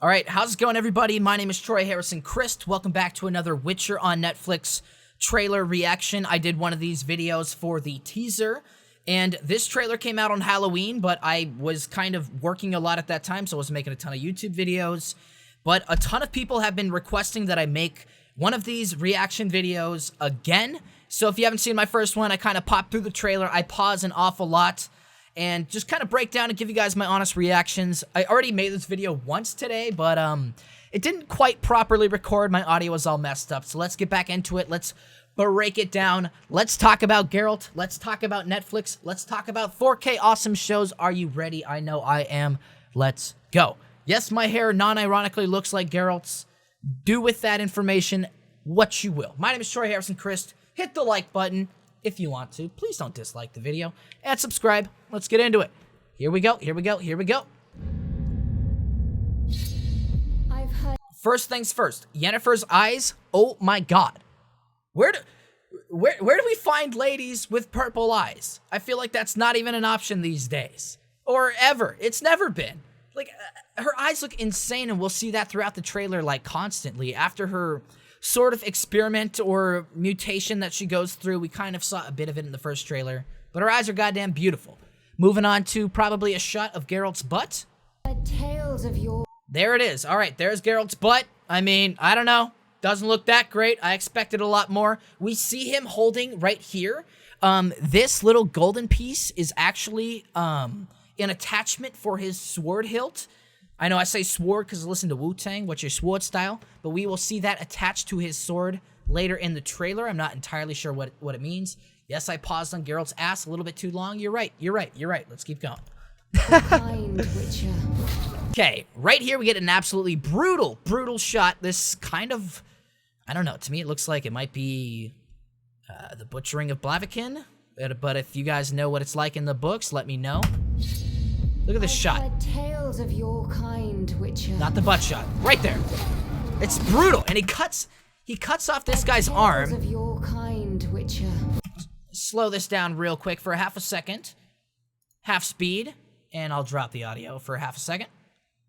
All right, how's it going, everybody? My name is Troy Harrison Chriest. Welcome back to another Witcher on Netflix trailer reaction. I did one of these videos for the teaser, and this trailer came out on Halloween, but I was kind of working a lot at that time, so I wasn't making a ton of YouTube videos. But a ton of people have been requesting that I make one of these reaction videos again. So if you haven't seen my first one, I kind of popped through the trailer. I pause an awful lot and just kind of break down and give you guys my honest reactions. I already made this video once today, but it didn't quite properly record. My audio was all messed up. So let's get back into it. Let's break it down. Let's talk about Geralt. Let's talk about Netflix. Let's talk about 4K awesome shows. Are you ready? I know I am. Let's go. Yes, my hair non-ironically looks like Geralt's. Do with that information what you will. My name is Troy Harrison Chriest. Hit the like button if you want to. Please don't dislike the video. And subscribe. Let's get into it. Here we go. Here we go. Here we go. First things first. Yennefer's eyes. Oh my god. Where do we find ladies with purple eyes? I feel like that's not even an option these days. Or ever. It's never been. Like, her eyes look insane, and we'll see that throughout the trailer, like, constantly. After her sort of experiment or mutation that she goes through, we kind of saw a bit of it in the first trailer. But her eyes are goddamn beautiful. Moving on to probably a shot of Geralt's butt. There it is. All right, there's Geralt's butt. I mean, I don't know. Doesn't look that great. I expected a lot more. We see him holding right here. This little golden piece is actually an attachment for his sword hilt. I know I say sword because I listen to Wu-Tang, what's your sword style, but we will see that attached to his sword later in the trailer. I'm not entirely sure what it means. Yes, I paused on Geralt's ass a little bit too long. You're right. Let's keep going. Okay, right here we get an absolutely brutal shot. This kind of, I don't know, to me it looks like it might be the butchering of Blaviken, but if you guys know what it's like in the books, let me know. Look at this shot. Tales of your kind, Witcher. Not the butt shot. Right there. It's brutal, and he cuts off this guy's arm. Of your kind, Witcher. Slow this down real quick for half a second. Half speed, and I'll drop the audio for half a second.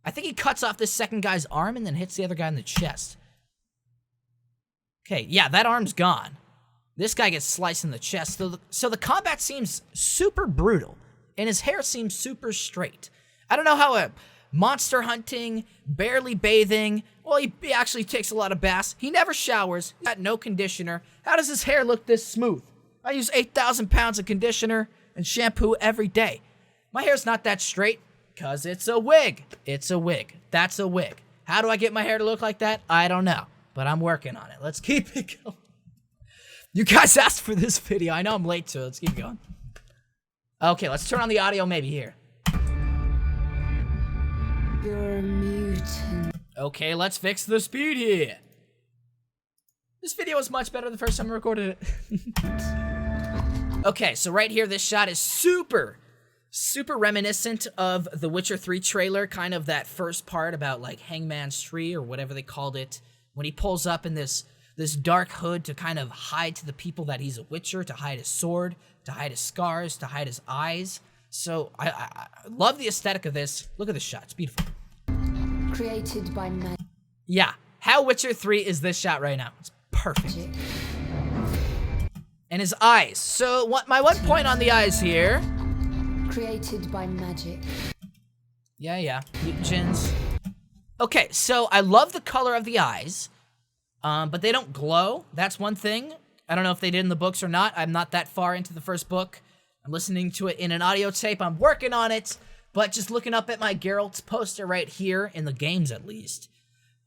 I think he cuts off this second guy's arm and then hits the other guy in the chest. Okay, yeah, that arm's gone. This guy gets sliced in the chest. So the combat seems super brutal, and his hair seems super straight. I don't know how a monster hunting, barely bathing, well, he actually takes a lot of baths. He never showers. He's got no conditioner. How does his hair look this smooth? I use 8,000 pounds of conditioner and shampoo every day. My hair's not that straight because it's a wig. It's a wig. That's a wig. How do I get my hair to look like that? I don't know, but I'm working on it. Let's keep it going. You guys asked for this video. I know I'm late to it. Let's keep going. Okay, let's turn on the audio maybe here. You're a mutant. Okay, let's fix the speed here. This video was much better the first time I recorded it. Okay, so right here, this shot is super reminiscent of the Witcher 3 trailer, kind of that first part about, like, Hangman's Tree or whatever they called it, when he pulls up in this dark hood to kind of hide to the people that he's a Witcher, to hide his sword, to hide his scars, to hide his eyes. So I love the aesthetic of this. Look at this shot. It's beautiful. Created by magic. Yeah. How Witcher 3 is this shot right now? It's perfect. And his eyes. So my one point on the eyes here. Created by magic. Yeah. Mutagens. Okay, so I love the color of the eyes. But they don't glow. That's one thing. I don't know if they did in the books or not. I'm not that far into the first book. I'm listening to it in an audio tape. I'm working on it. But just looking up at my Geralt poster right here, in the games at least,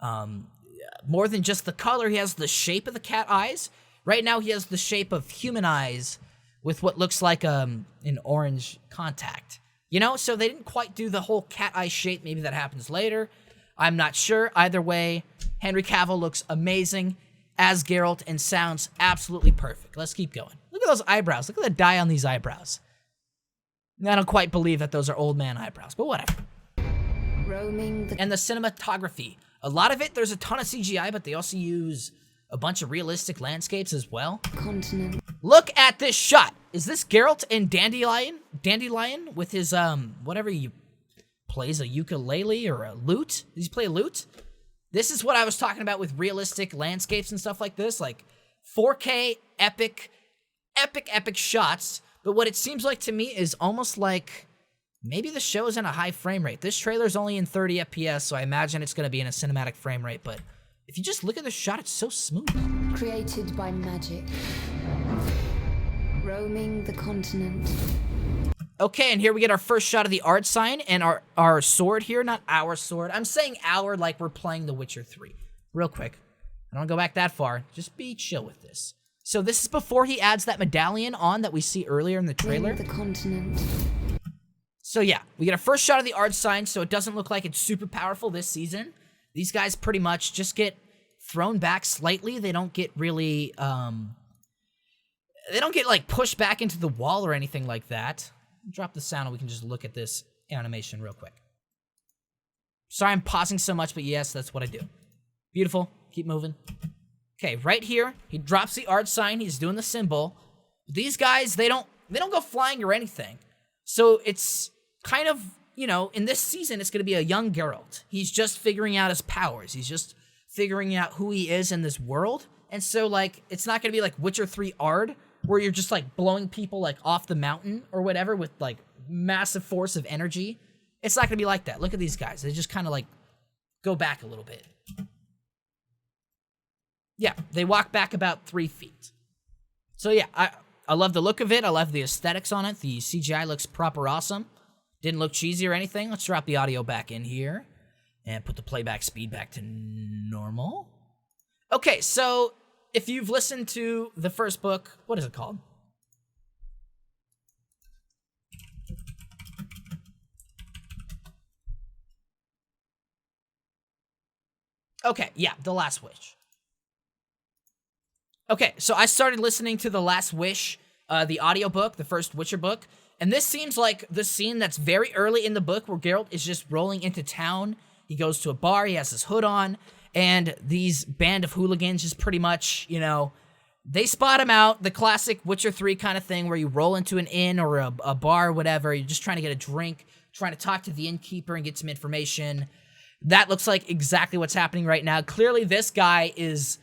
more than just the color, he has the shape of the cat eyes. Right now he has the shape of human eyes with what looks like an orange contact. You know, so they didn't quite do the whole cat eye shape. Maybe that happens later. I'm not sure. Either way, Henry Cavill looks amazing as Geralt and sounds absolutely perfect. Let's keep going. Look at those eyebrows. Look at the dye on these eyebrows. I don't quite believe that those are old man eyebrows, but whatever. And the cinematography. A lot of it, there's a ton of CGI, but they also use a bunch of realistic landscapes as well. Continent. Look at this shot. Is this Geralt and Dandelion with his, whatever you plays a ukulele or a lute. Does he play a lute? This is what I was talking about with realistic landscapes and stuff like this, like 4K epic shots. But what it seems like to me is almost like maybe the show is in a high frame rate. This trailer's only in 30 FPS, so I imagine it's going to be in a cinematic frame rate. But if you just look at the shot, it's so smooth. Created by magic. Roaming the continent. Okay, and here we get our first shot of the art sign and our sword here. Not our sword. I'm saying our like we're playing The Witcher 3. Real quick. I don't go back that far. Just be chill with this. So this is before he adds that medallion on that we see earlier in the trailer. The continent. So yeah, we get our first shot of the art sign, so it doesn't look like it's super powerful this season. These guys pretty much just get thrown back slightly. They don't get really, they don't get like pushed back into the wall or anything like that. Drop the sound and we can just look at this animation real quick. Sorry I'm pausing so much, but yes, that's what I do. Beautiful. Keep moving. Okay, right here, he drops the art sign. He's doing the symbol. These guys, they don't go flying or anything. So it's kind of, you know, in this season, it's going to be a young Geralt. He's just figuring out his powers. He's just figuring out who he is in this world. And so, like, it's not going to be like Witcher 3 Ard, where you're just, like, blowing people, like, off the mountain or whatever with, like, massive force of energy. It's not going to be like that. Look at these guys. They just kind of, like, go back a little bit. Yeah, they walk back about 3 feet. So, yeah, I love the look of it. I love the aesthetics on it. The CGI looks proper awesome. Didn't look cheesy or anything. Let's drop the audio back in here and put the playback speed back to normal. Okay, so if you've listened to the first book, what is it called? Okay, yeah, The Last Wish. Okay, so I started listening to The Last Wish, the audiobook, the first Witcher book, and this seems like the scene that's very early in the book where Geralt is just rolling into town. He goes to a bar, he has his hood on, and these band of hooligans just pretty much, you know, they spot him out, the classic Witcher 3 kind of thing where you roll into an inn or a bar or whatever, you're just trying to get a drink, trying to talk to the innkeeper and get some information. That looks like exactly what's happening right now. Clearly, this guy is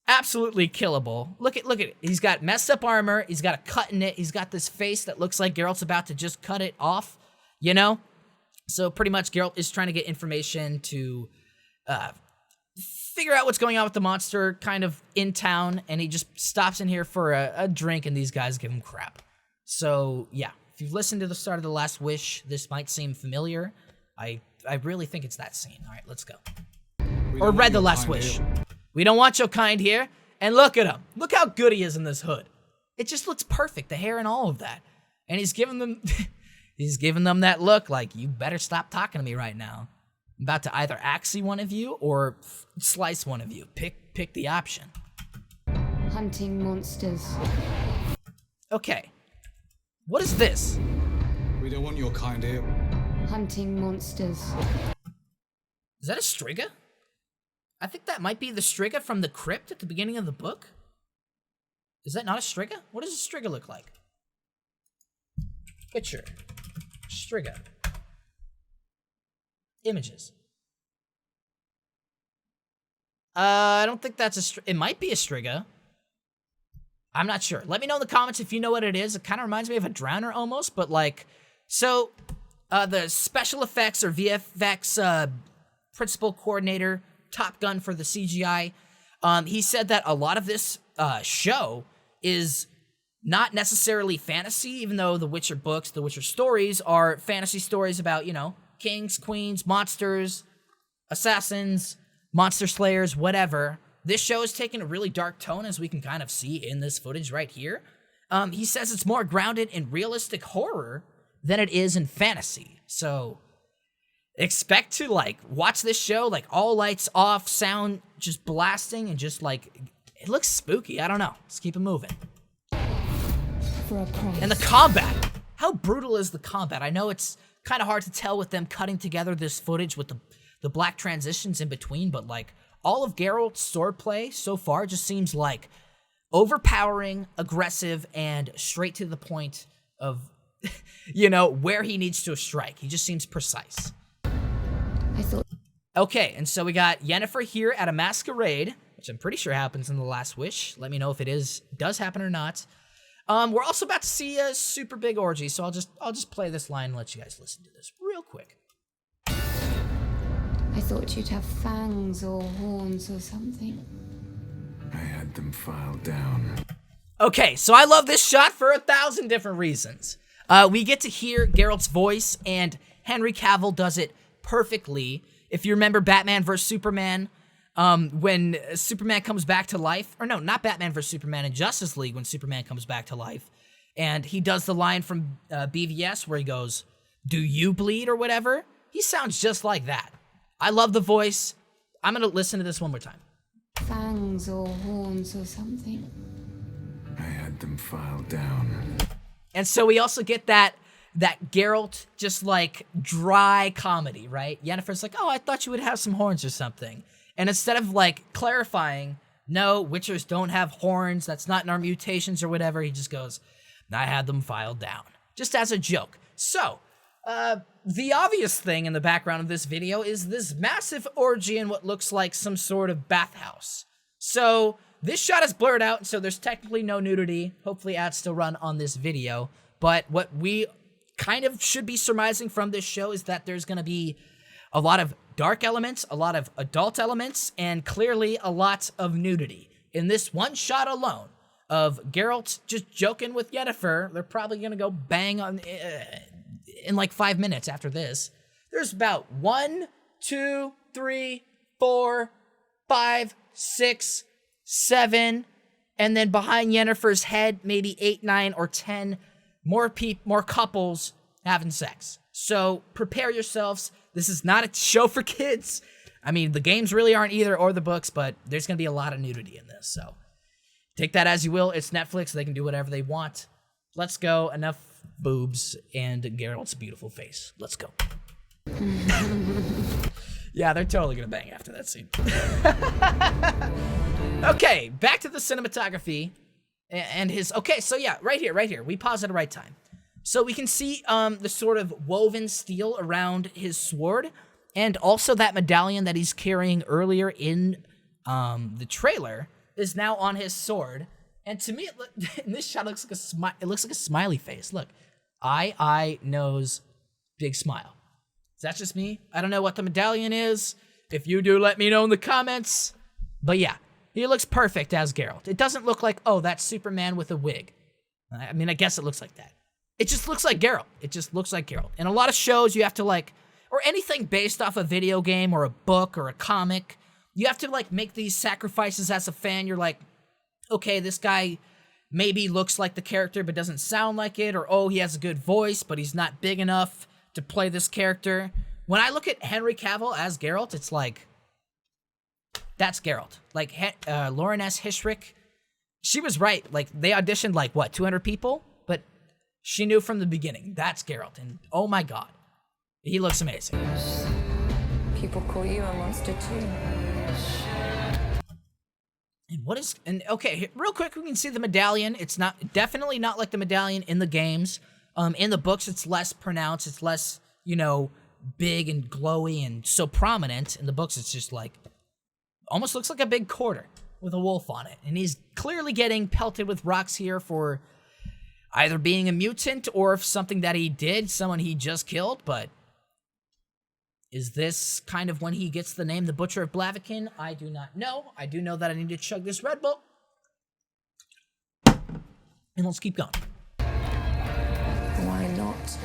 absolutely killable. Look at it. He's got messed up armor. He's got a cut in it. He's got this face that looks like Geralt's about to just cut it off, you know? So pretty much Geralt is trying to get information to figure out what's going on with the monster kind of in town, and he just stops in here for a drink, and these guys give him crap. So, yeah. If you've listened to the start of The Last Wish, this might seem familiar. I really think it's that scene. All right, let's go. Or read The Last Wish. We don't want your kind here. And look at him. Look how good he is in this hood. It just looks perfect, the hair and all of that. And he's giving them he's giving them that look like, you better stop talking to me right now. I'm about to either axe one of you or slice one of you. Pick the option. Hunting monsters. Okay. What is this? We don't want your kind here. Hunting monsters. Is that a Striga? I think that might be the Striga from the crypt at the beginning of the book. Is that not a Striga? What does a Striga look like? Picture. Striga. Images. I don't think that's a Striga. It might be a Striga. I'm not sure. Let me know in the comments if you know what it is. It kind of reminds me of a Drowner almost, but like, so the special effects or VFX principal coordinator, top gun for the CGI, he said that a lot of this show is not necessarily fantasy, even though the Witcher books, the Witcher stories are fantasy stories about, you know, kings, queens, monsters, assassins, monster slayers, whatever. This show is taking a really dark tone, as we can kind of see in this footage right here. He says it's more grounded in realistic horror than it is in fantasy. So expect to, like, watch this show, like, all lights off, sound just blasting, and just, like, it looks spooky. I don't know. Let's keep it moving. For a price. And the combat. How brutal is the combat? I know it's kind of hard to tell with them cutting together this footage with the black transitions in between, but, like, all of Geralt's swordplay so far just seems, like, overpowering, aggressive, and straight to the point of, you know, where he needs to strike. He just seems precise. I thought Okay, and so we got Yennefer here at a masquerade, which I'm pretty sure happens in The Last Wish. Let me know if it does happen or not. We're also about to see a super big orgy, so I'll just play this line and let you guys listen to this real quick. I thought you'd have fangs or horns or something. I had them filed down. Okay, so I love this shot for 1,000 different reasons. We get to hear Geralt's voice, and Henry Cavill does it perfectly. If you remember Batman vs. Superman, when Superman comes back to life, or no, not Batman vs. Superman, in Justice League when Superman comes back to life, and he does the line from BVS where he goes, "Do you bleed?" or whatever. He sounds just like that. I love the voice. I'm going to listen to this one more time. Fangs or horns or something. I had them filed down. And so we also get that Geralt just like dry comedy, right? Yennefer's like, "Oh, I thought you would have some horns or something." And instead of like clarifying, "No, Witchers don't have horns. That's not in our mutations or whatever," he just goes, "I had them filed down." Just as a joke. So, the obvious thing in the background of this video is this massive orgy in what looks like some sort of bathhouse. So, this shot is blurred out, so there's technically no nudity. Hopefully ads still run on this video. But what we kind of should be surmising from this show is that there's going to be a lot of dark elements, a lot of adult elements, and clearly a lot of nudity. In this one shot alone of Geralt just joking with Yennefer, they're probably going to go bang on in like 5 minutes after this. There's about 1, 2, 3, 4, 5, 6, 7, and then behind Yennefer's head, maybe 8, 9, or 10 more couples having sex. So prepare yourselves. This is not a show for kids. I mean, the games really aren't either, or the books, but there's going to be a lot of nudity in this. So take that as you will. It's Netflix. They can do whatever they want. Let's go. Enough boobs and Geralt's beautiful face. Let's go. Yeah, they're totally going to bang after that scene. Okay, back to the cinematography and his... Okay, so yeah, right here. We pause at the right time. So we can see the sort of woven steel around his sword, and also that medallion that he's carrying earlier in the trailer is now on his sword. And to me, in this shot, it looks like a smiley face. Look, eye, nose, big smile. Is that just me? I don't know what the medallion is. If you do, let me know in the comments. But yeah, he looks perfect as Geralt. It doesn't look like, oh, that's Superman with a wig. I mean, I guess it looks like that. It just looks like Geralt. It just looks like Geralt. In a lot of shows, you have to like, or anything based off a video game or a book or a comic, you have to like make these sacrifices as a fan. You're like, okay, this guy maybe looks like the character but doesn't sound like it, or oh, he has a good voice but he's not big enough to play this character. When I look at Henry Cavill as Geralt, it's like, that's Geralt. Like Lauren S. Hishrick, she was right. Like they auditioned like what, 200 people, but she knew from the beginning that's Geralt, and oh my god, he looks amazing. People call you a monster too. And okay, real quick, we can see the medallion. It's definitely not like the medallion in the games. In the books, it's less pronounced. It's less, big and glowy and so prominent. In the books, it's just like, almost looks like a big quarter with a wolf on it. And he's clearly getting pelted with rocks here for either being a mutant or something that he did, someone he just killed, but is this kind of when he gets the name the Butcher of Blaviken? I do not know. I do know that I need to chug this Red Bull. And let's keep going. Why not?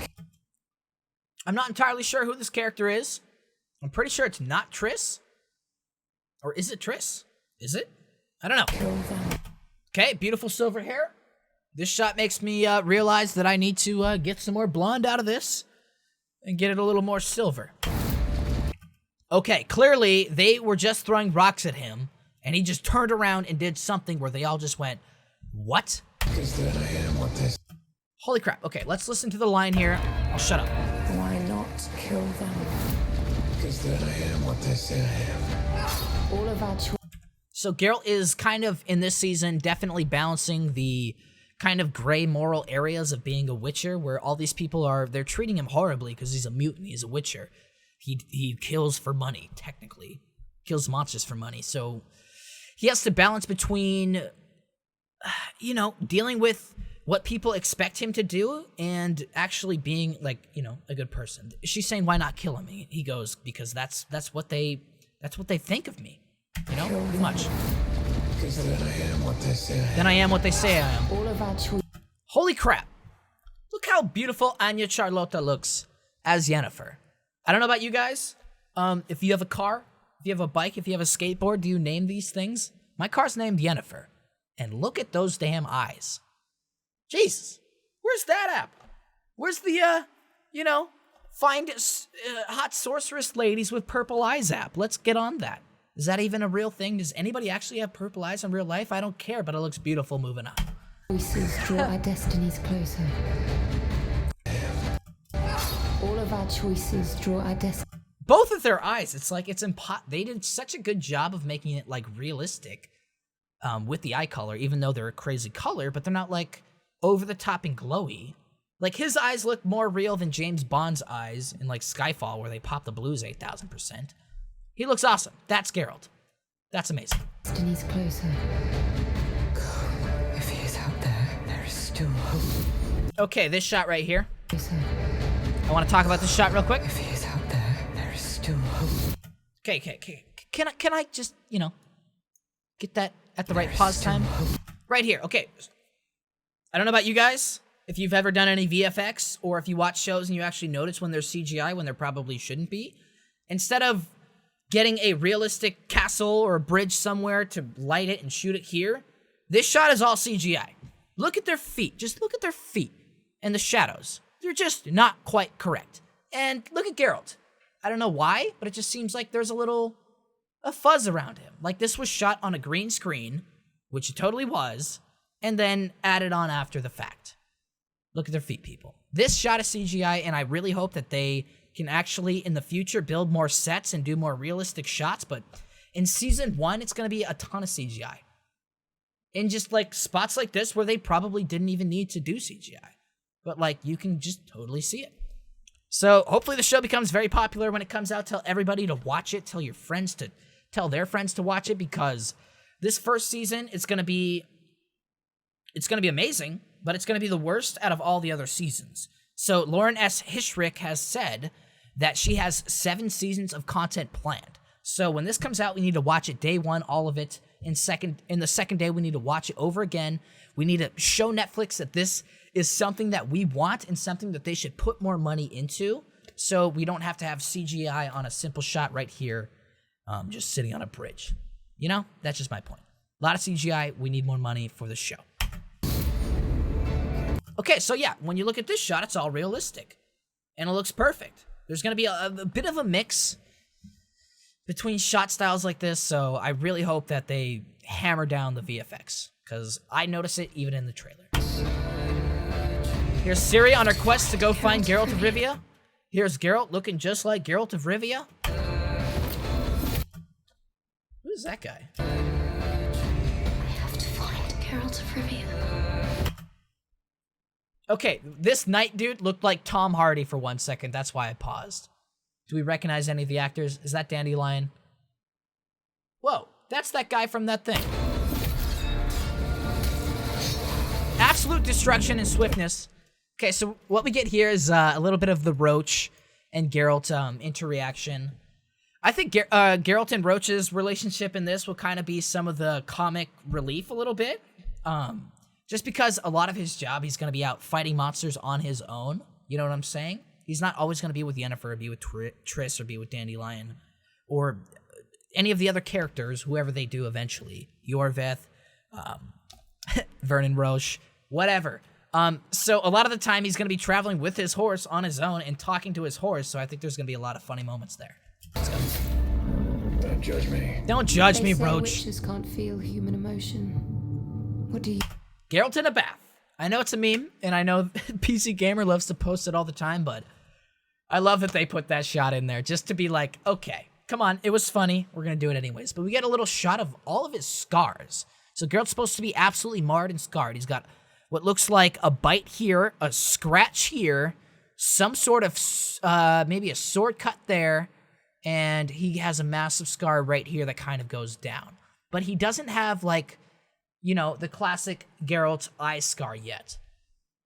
I'm not entirely sure who this character is. I'm pretty sure it's not Triss. Or is it Triss? Is it? I don't know. Kill them. Okay, beautiful silver hair. This shot makes me realize that I need to get some more blonde out of this and get it a little more silver. Okay, clearly they were just throwing rocks at him, and he just turned around and did something where they all just went, what? Because then I am what this. Holy crap. Okay, let's listen to the line here. I'll shut up. Why not kill them? Because then I am what they say I am. All of our So Geralt is kind of, in this season, definitely balancing the kind of gray moral areas of being a Witcher, where all these people they're treating him horribly because he's a mutant, he's a Witcher. He kills for money, technically. Kills monsters for money. So he has to balance between, you know, dealing with what people expect him to do and actually being, like, you know, a good person. She's saying, why not kill him? He goes, because that's what they think of me. You know, pretty much. Because then I am what they say I am. Then I am what they say I am. All of our choices. Holy crap. Look how beautiful Anya Charlotta looks as Yennefer. I don't know about you guys. If you have a car, if you have a bike, if you have a skateboard, do you name these things? My car's named Yennefer. And look at those damn eyes. Jesus. Where's that app? Where's the, you know, find hot sorceress ladies with purple eyes app? Let's get on that. Is that even a real thing? Does anybody actually have purple eyes in real life? I don't care, but it looks beautiful. Moving on. Choices draw our destinies closer. All of our choices draw our destiny. Both of their eyes, it's like it's they did such a good job of making it like realistic with the eye color, even though they're a crazy color, but they're not like over the top and glowy. Like his eyes look more real than James Bond's eyes in like Skyfall, where they pop the blues 8,000%. He looks awesome. That's Geralt. That's amazing. Destinies closer. If he is out there, there is still hope. Okay, this shot right here. Closer. I want to talk about this shot real quick. If he is out there, there is still hope. Okay. Can I just, you know, get that at the right pause time? Right here. Okay. I don't know about you guys, if you've ever done any VFX, or if you watch shows and you actually notice when there's CGI when there probably shouldn't be. Instead of getting a realistic castle or a bridge somewhere to light it and shoot it here, this shot is all CGI. Look at their feet. Just look at their feet and the shadows. They're just not quite correct. And look at Geralt. I don't know why, but it just seems like there's a fuzz around him. Like this was shot on a green screen, which it totally was, and then added on after the fact. Look at their feet, people. This shot is CGI, and I really hope that they can actually, in the future, build more sets and do more realistic shots, but in Season 1, it's going to be a ton of CGI. In just, like, spots like this where they probably didn't even need to do CGI. But, like, you can just totally see it. So, hopefully the show becomes very popular when it comes out. Tell everybody to watch it. Tell your friends to tell their friends to watch it, because this first season, it's going to be amazing, but it's going to be the worst out of all the other seasons. So Lauren S. Hishrick has said that she has 7 seasons of content planned. So when this comes out, we need to watch it day one, all of it. In the second day, we need to watch it over again. We need to show Netflix that this is something that we want and something that they should put more money into, so we don't have to have CGI on a simple shot right here, just sitting on a bridge. You know, that's just my point. A lot of CGI, we need more money for the show. Okay, so yeah, when you look at this shot, it's all realistic. And it looks perfect. There's going to be a bit of a mix between shot styles like this, so I really hope that they hammer down the VFX, because I notice it even in the trailer. Here's Ciri on her quest to go find Geralt of Rivia. Here's Geralt looking just like Geralt of Rivia. Who's that guy? I have to find Geralt of Rivia. Okay, this knight dude looked like Tom Hardy for 1 second. That's why I paused. Do we recognize any of the actors? Is that Dandelion? Whoa, that's that guy from that thing. Absolute destruction and swiftness. Okay, so what we get here is a little bit of the Roach and Geralt interreaction. I think Geralt and Roach's relationship in this will kind of be some of the comic relief a little bit. Just because a lot of his job, he's going to be out fighting monsters on his own. You know what I'm saying? He's not always going to be with Yennefer, or be with Chriest, or be with Dandelion, or any of the other characters, whoever they do eventually. Yorveth, Vernon Roche, whatever. So a lot of the time, he's going to be traveling with his horse on his own and talking to his horse, so I think there's going to be a lot of funny moments there. Let's go. Don't judge me. Don't judge They me, say Roach. witches can't feel human emotion. What do you... Geralt in a bath. I know it's a meme, and I know PC Gamer loves to post it all the time, but I love that they put that shot in there just to be like, okay, come on, it was funny. We're going to do it anyways. But we get a little shot of all of his scars. So Geralt's supposed to be absolutely marred and scarred. He's got what looks like a bite here, a scratch here, some sort of, maybe a sword cut there, and he has a massive scar right here that kind of goes down. But he doesn't have, like, you know, the classic Geralt eye scar yet.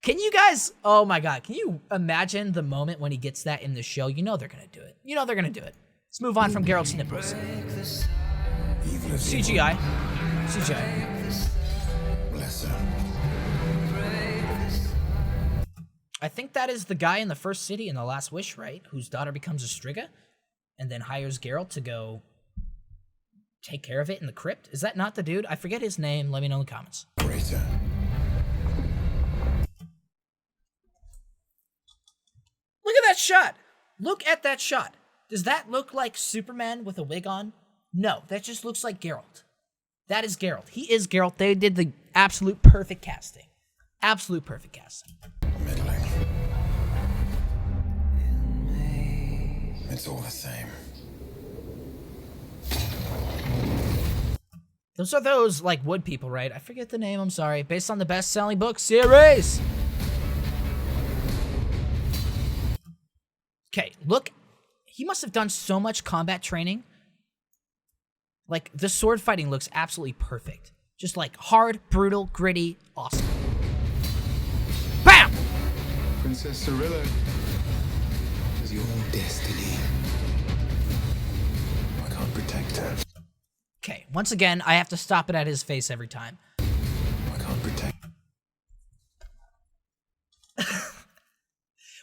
Can you guys, oh my god, can you imagine the moment when he gets that in the show? You know they're gonna do it. You know they're gonna do it. Let's move on from Geralt's nipples. CGI. CGI. Bless her. I think that is the guy in the first city in The Last Wish, right? Whose daughter becomes a Striga and then hires Geralt to go take care of it in the crypt. Is that not the dude? I forget his name. Let me know in the comments. Greater. Look at that shot. Look at that shot. Does that look like Superman with a wig on? No, that just looks like Geralt. That is Geralt. He is Geralt. They did the absolute perfect casting. Absolute perfect casting. Middling. It's all the same. Those are those, like, wood people, right? I forget the name, I'm sorry. Based on the best-selling book series. Okay, look. He must have done so much combat training. Like, the sword fighting looks absolutely perfect. Just, like, hard, brutal, gritty, awesome. BAM! Princess Cirilla is your destiny. I can't protect her. Okay, once again, I have to stop it at his face every time. I can't protect.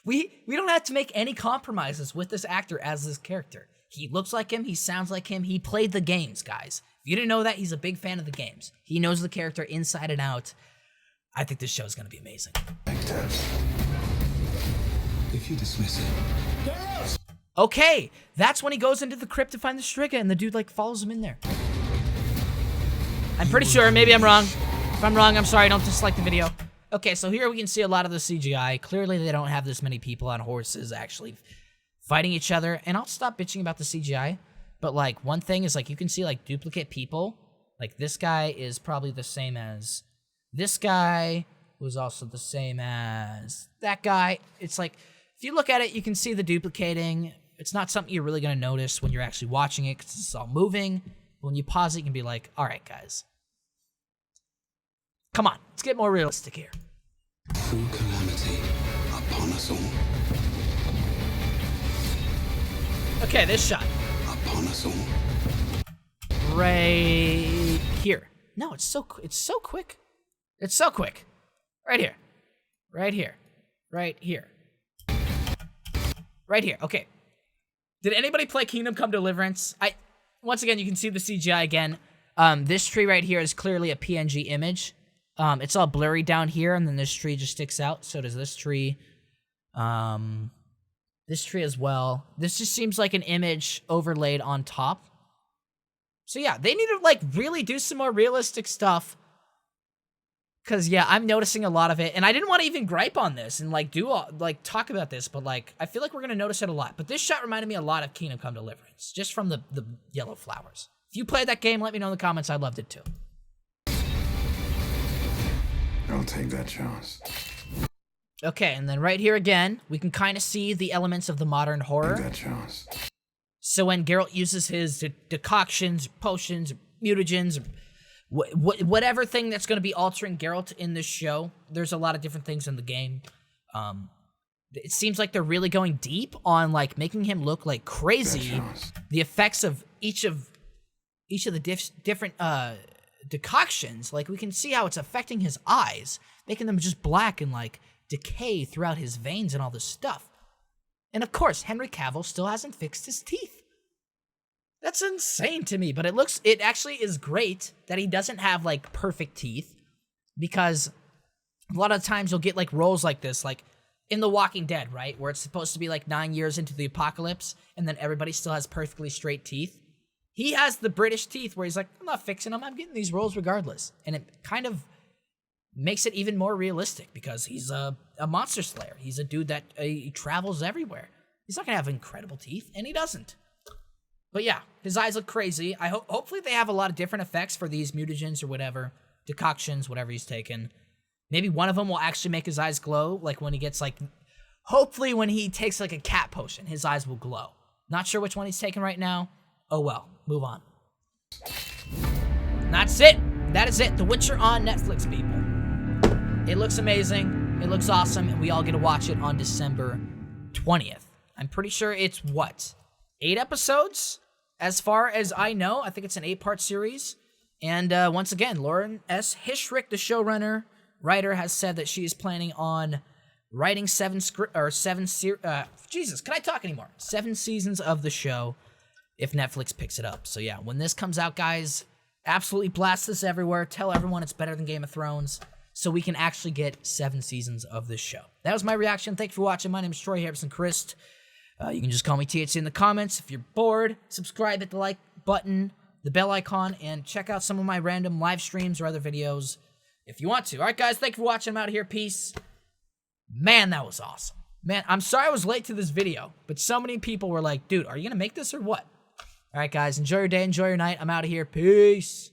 We don't have to make any compromises with this actor as this character. He looks like him, he sounds like him, he played the games, guys. If you didn't know that, he's a big fan of the games. He knows the character inside and out. I think this show is going to be amazing. If you dismiss it, Okay, that's when he goes into the crypt to find the Striga, and the dude, like, follows him in there. I'm pretty sure, maybe I'm wrong. If I'm wrong, I'm sorry, don't dislike the video. Okay, so here we can see a lot of the CGI. Clearly, they don't have this many people on horses actually fighting each other. And I'll stop bitching about the CGI. But, like, one thing is, like, you can see, like, duplicate people. Like, this guy is probably the same as this guy, who's also the same as that guy. It's like, if you look at it, you can see the duplicating. It's not something you're really going to notice when you're actually watching it because it's all moving. But when you pause it, you can be like, all right, guys. Come on, let's get more realistic here. full calamity upon us all. Okay, this shot. Upon us all. Right here. No, it's so quick. It's so quick. It's so quick. Right here. Right here. Right here. Right here. Okay. Did anybody play Kingdom Come Deliverance? Once again, you can see the CGI again. This tree right here is clearly a PNG image. It's all blurry down here, and then this tree just sticks out. So does this tree. This tree as well. This just seems like an image overlaid on top. So yeah, they need to, like, really do some more realistic stuff. Because, yeah, I'm noticing a lot of it. And I didn't want to even gripe on this and, like, talk about this. But, like, I feel like we're going to notice it a lot. But this shot reminded me a lot of Kingdom Come Deliverance. Just from the yellow flowers. If you played that game, let me know in the comments. I loved it, too. I'll take that chance. Okay, and then right here again, we can kind of see the elements of the modern horror. Take that chance. So when Geralt uses his decoctions, potions, mutagens, whatever thing that's going to be altering Geralt in this show, there's a lot of different things in the game. It seems like they're really going deep on, like, making him look like crazy. The effects of each of the different decoctions, like, we can see how it's affecting his eyes, making them just black and, like, decay throughout his veins and all this stuff. And of course, Henry Cavill still hasn't fixed his teeth. That's insane to me, but it actually is great that he doesn't have, like, perfect teeth, because a lot of times you'll get, like, roles like this, like in The Walking Dead, right, where it's supposed to be, like, 9 years into the apocalypse, and then everybody still has perfectly straight teeth. He has the British teeth where he's like, I'm not fixing them, I'm getting these roles regardless. And it kind of makes it even more realistic, because he's a monster slayer. He's a dude that he travels everywhere. He's not gonna have incredible teeth, and he doesn't. But yeah, his eyes look crazy. Hopefully they have a lot of different effects for these mutagens or whatever, decoctions, whatever he's taken. Maybe one of them will actually make his eyes glow, like when he gets, like, Hopefully when he takes like a cat potion, his eyes will glow. Not sure which one he's taking right now. Oh well, move on. That's it. That is it. The Witcher on Netflix, people. It looks amazing. It looks awesome, and we all get to watch it on December 20th. I'm pretty sure it's, what, 8 episodes? As far as I know, I think it's an 8-part series. And once again, Lauren S. Hishrick, the showrunner, writer, has said that she is planning on writing 7 seasons of the show if Netflix picks it up. So yeah, when this comes out, guys, absolutely blast this everywhere. Tell everyone it's better than Game of Thrones so we can actually get 7 seasons of this show. That was my reaction. Thank you for watching. My name is Troy Harrison Chriest. You can just call me THC in the comments. If you're bored, subscribe, hit the like button, the bell icon, and check out some of my random live streams or other videos if you want to. All right, guys, thank you for watching. I'm out of here. Peace. Man, that was awesome. Man, I'm sorry I was late to this video, but so many people were like, dude, are you going to make this or what? All right, guys, enjoy your day, enjoy your night. I'm out of here. Peace.